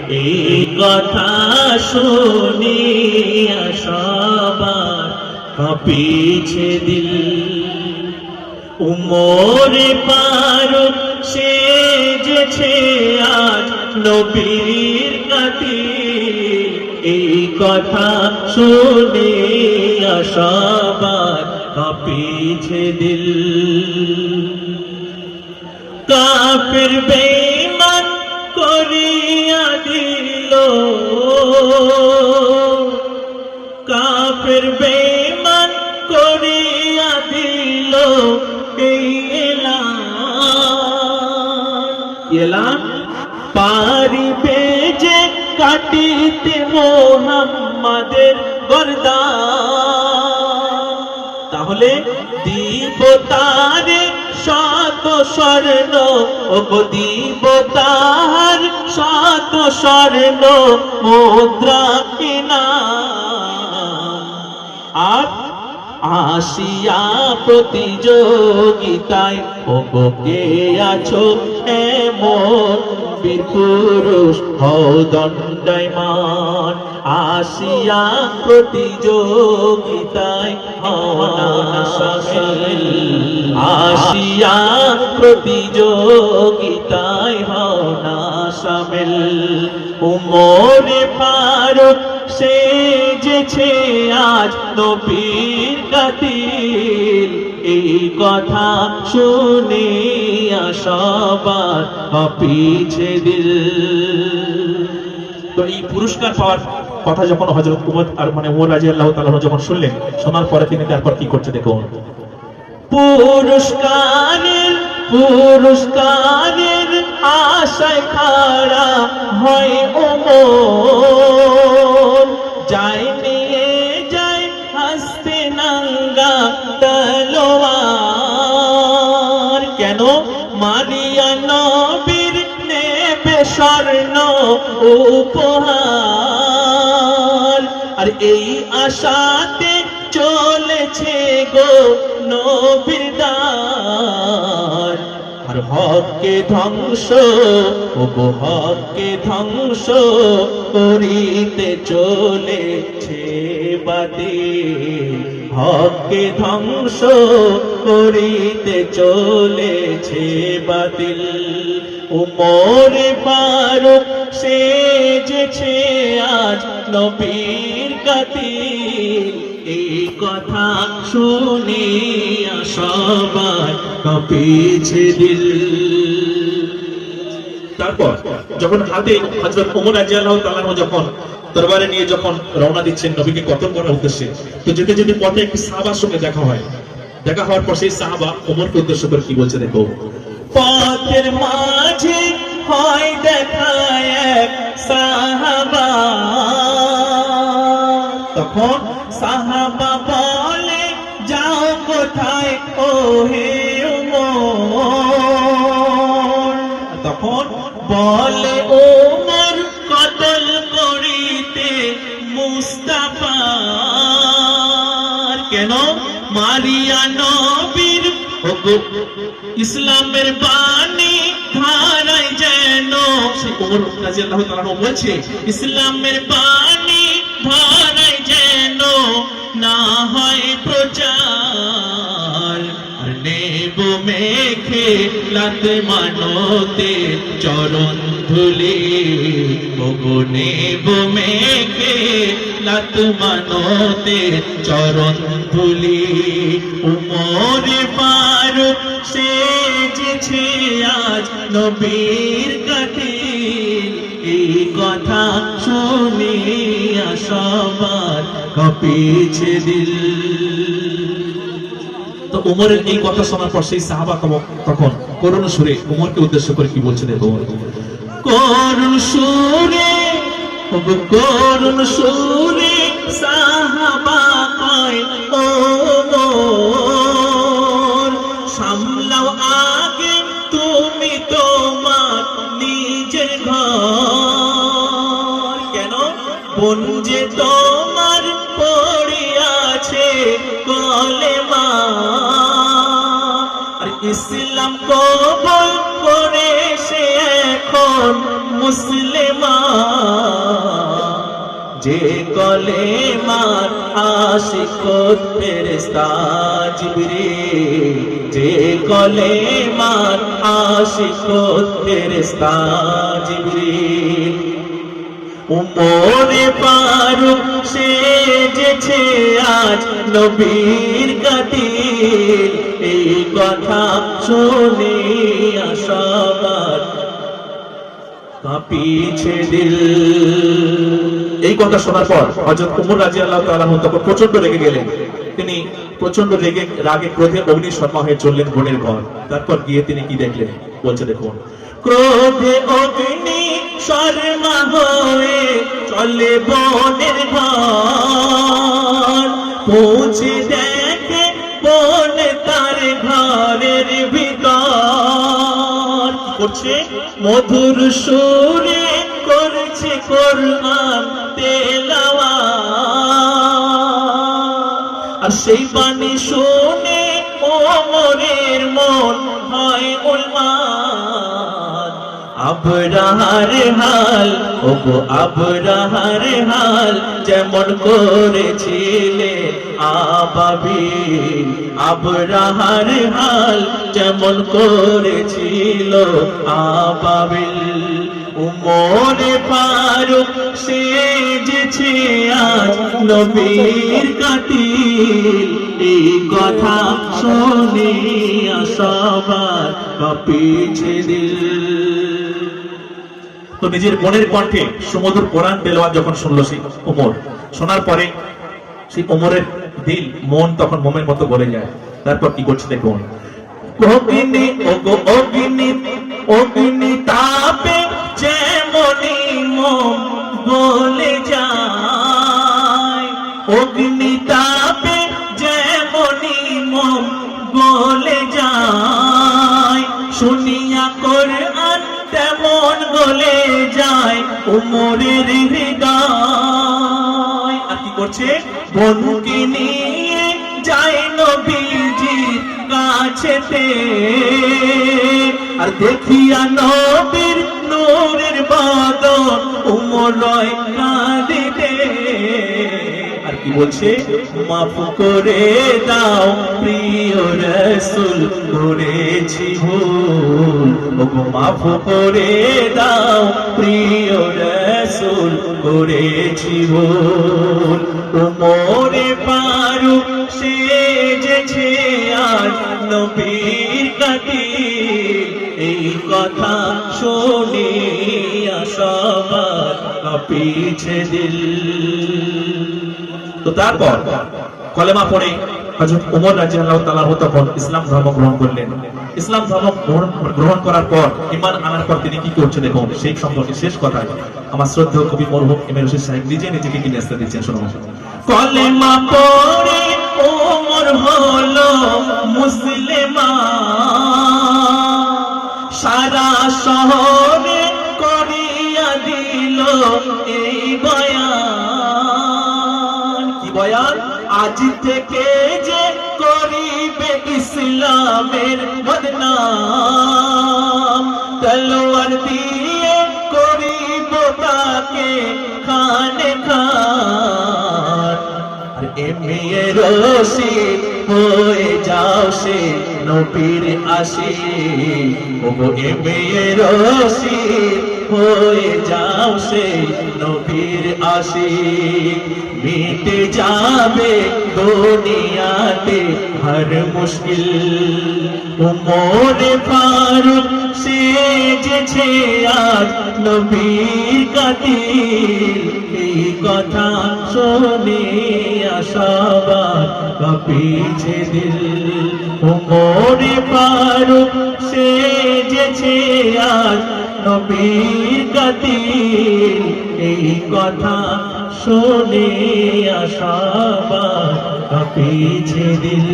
এই কথা শুনিয়া সবার কাঁপিছে দিল। উমর ফারুক সেজেছে আজ নবীর কাতিল। এই কথা শুনিয়া সবার কাঁপিছে দিল। কাফির বেঈমান করিয়া দিল, কাফির বেঈমান করিয়া দিল এই এলান, পারিবে যে কাটিতে মুহাম্মাদের গর্দান। তাহলে দিব তারে শত স্বর্ণ, ওগো দিব তাহার শত স্বর্ণ মুদ্রা ইনাম। আর আসিয়া প্রতিযোগিতায় ওগো কে আছো এমন বীর পুরুষ হও দণ্ডায়মান। আসিয়া প্রতিযোগিতায় হও না শামিল, আসিয়া প্রতিযোগিতায় হও না শামিল। উমর ফারুক সেজেছে আজ নবীর কাতিল। এই কথা শুনিয়া সবার কাঁপিছে দিল। তো এই পুরস্কার পাওয়ার কথা যখন হযরত উমর আর ওমর রাদিয়াল্লাহু তাআলা যখন শুনলেন, শোনার পরে তিনি তারপর কি করছে দেখুন। পুরস্কারের আশায় খাড়া হয় ওমর, যায় নিয়ে যায় হাসতে নাঙ্গা তলোয়ার। কেন? মারিয়া নবীর নেবে স্বর্ণ উপহার। আর এই আশাতে চলেছে গো নবীর দ্বার। আর হককে ধ্বংস, ওগো হককে ধ্বংস করিতে চলেছে বাতিল। হককে ধ্বংস করিতে চলেছে বাতিল। উমর ফারুক সেজেছে আজ নবীর কাতিল। এই কথা শুনিয়া সবার কাঁপিছে দিল। তারপর যখন হাতে হযরত ওমর রাদিয়াল্লাহু তাআলা যখন দরবারে নিয়ে যখন রওনা দিচ্ছেন নবীকে কতল করার উদ্দেশ্যে, তো যেতে যেতে পথে একটি সাহাবার সঙ্গে দেখা হয়। দেখা হওয়ার পর সেই সাহাবা ওমরকে উদ্দেশ্য করে কি বলছে দেখো। পথের মাঝে হয় দেখা এক সাহাবা, তখন সাহাবা বলে যাও কোথায় ও হে ওমর। তখন বলে ওমর কতল করিতে মুস্তাফার। কেন? মারিয়া নবীর ইসলামের বাণী ধারায় যেন, সে ওমর রাদিয়াল্লাহু তাআলা বলছে ইসলামের বাণী ধারায় যেন না হয় প্রচার। আর নেব মেখে লাত মানতে চরণ ধুলি, ওগো নেব মেখে লাত মানতে চরণ ধুলি। উমর ফারুক সেজেছে আজ নবীর কাতিল। এই কথা শুনিয়া সবার কাঁপিছে দিল। তো উমরের এই কথা শোনার পর সেই সাহাবা তখন করুণ সুরে উমরকে উদ্দেশ্য করে কি বলছে দেখো। করুণ সুরে, করুণ সুরে সাহাবা কয় ওমর, সামলাও আগে তুমি তোমার নিজের ঘর। কেন? বোন যে তোমার পড়িয়াছে কলেমা, আর ইসলাম কবুল করে সে এখন মুসলিমান, যে কলেমার আশিক ফেরেশতা জিবরিল, যে কলেমার আশিক ফেরেশতা জিবরিল। উমরে ফারুক সেজেছে আজ নবীর কাতিল, এই কথা শুনে সবার কাঁপিছে দিল। এই কথা শোনার পর হযরত ওমর রাদিয়াল্লাহু তাআলা তখন প্রচন্ড রেগে গেলেন। তিনি প্রচন্ড রাগে ক্রোধে অগ্নিশর্মা হয়ে চললেন বোনের ঘর। তারপর গিয়ে তিনি কি দেখলেন বলছে দেখুন। ক্রোধে অগ্নি শর্মা হয়ে চলে বোনের ঘর, পৌঁছে দেখে বোন তার ঘরের ভিতর করছে মধুর সুরে করছে কোরআন তেলাওয়াত। আর সেই বাণী শুনে ওমরের মন হয় উন্মাদ। আবরাহার হাল, ওগো আবরাহার হাল, যেমন করেছিলেন আবাবিল। আবরাহার হাল যেমন করেছিল আবাবিল। উমরে ফারুক সেজেছে আজ নবীর কাতিল, এই কথা শুনে সবার কাঁপিছে দিল। তো নিজের বোনের কণ্ঠে সুমধুর কোরআন তেলাওয়াত যখন শুনলো সেই ওমর, শোনার পরে সেই ওমরের দিল মন তখন মোমের মতো গলে যায়। তারপর কি করছে দেখুন। অগ্নি ওগো অগ্নি, অগ্নি তাপে যেমনি মোম গলে যায়, অগ্নি তাপে যেমনি মোম গলে যায়, শুনিয়া কোরআন তেমন গলে যায় উমরের হৃদয়। আর কি করছে? বনুকে নিয়ে যায় নবীজির কাছেতে, আর দেখিয়া নবীর নূরের বদন উমর রয় কাঁদিতে। আর কি বলছে? মাফ করে দাও প্রিয় রাসূল, করেছি ভুল। ওগো মাফ করে দাও প্রিয় রাসূল, করেছি ভুল। উমরে ফারুক সেজেছে আজ নবীর কাতিল, এই কথা শুনে সবার কাঁপিছে দিল। তো তারপর কলেমা পড়ে হযরত ওমর রাদিয়াল্লাহু তাআলা তখন ইসলাম ধর্ম গ্রহণ করলেন। ইসলাম ধর্ম গ্রহণ করার পর, ঈমান আনার পর তিনি কি করছে দেখুন। সেই সম্পর্কে শেষ কথায় আমার শ্রদ্ধেয় কবি মরহুম এম এ রশিদ সাহেব নিজেকে কি নিয়ে দিচ্ছেন শুনুন। কলেমা পড়ে ওমর হলো মুসলিমান, সারা শহরে করিয়া দিল এই বয়ান। কি বয়ান? আজ থেকে যে করিবে ইসলামের বদনাম, তলোয়ার দিয়ে করিব তাকে খানে খান। এমএ রশিদ হয়ে যাও সে নবীর আশিক, ওগো এমএ রশিদ হয়ে যাও সে নবীর আশিক। মিটে যাবে দুনিয়াতে হর মুশকিল। উমরে ফারুক সেজেছে আজ নবীর কাতিল, এই কথা শুনে সবার কাঁপিছে দিল। উমরে ফারুক সেজেছে আজ নবীর কাতিল, এই কথা শুনে সবার কাঁপিছে দিল।